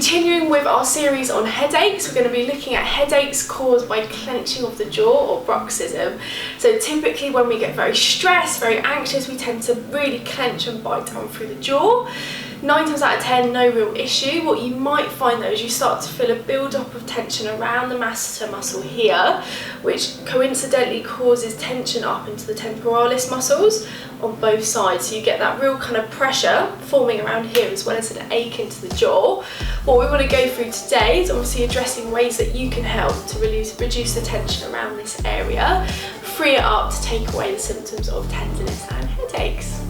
Continuing with our series on headaches, we're going to be looking at headaches caused by clenching of the jaw or bruxism. So typically when we get very stressed, very anxious, we tend to really clench and bite down through the jaw. 9 times out of 10, no real issue. What you might find though is you start to feel a build-up of tension around the masseter muscle here, which coincidentally causes tension up into the temporalis muscles on both sides. So you get that real kind of pressure forming around here as well as an ache into the jaw. What we want to go through today is obviously addressing ways that you can help to reduce the tension around this area, free it up to take away the symptoms of tenderness and headaches.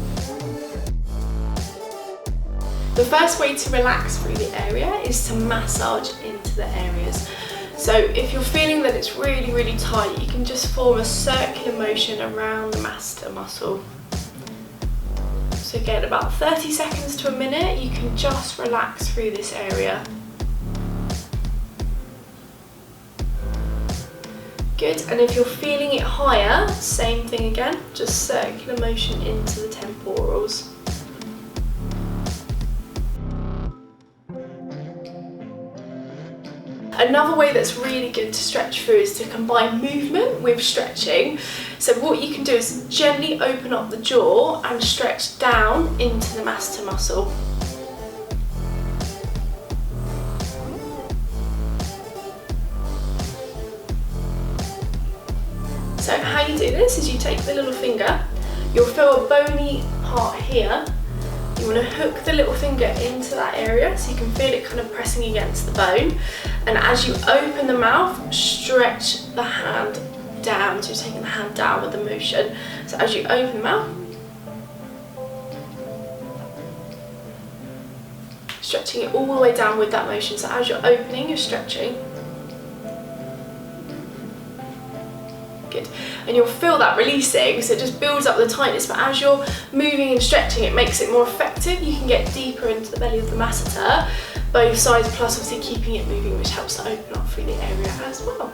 The first way to relax through the area is to massage into the areas. So if you're feeling that it's really, really tight, you can just form a circular motion around the masseter muscle. So again, about 30 seconds to a minute, you can just relax through this area. Good, and if you're feeling it higher, same thing again, just circular motion into the temporals. Another way that's really good to stretch through is to combine movement with stretching. So what you can do is gently open up the jaw and stretch down into the masseter muscle. So how you do this is you take the little finger, you'll feel a bony part here. You want to hook the little finger into that area so you can feel it kind of pressing against the bone. And as you open the mouth, stretch the hand down. So you're taking the hand down with the motion. So as you open the mouth, stretching it all the way down with that motion. So as you're opening, you're stretching. Good. And you'll feel that releasing, so it just builds up the tightness, but as you're moving and stretching, it makes it more effective. You can get deeper into the belly of the masseter, both sides, plus obviously keeping it moving, which helps to open up through the area as well.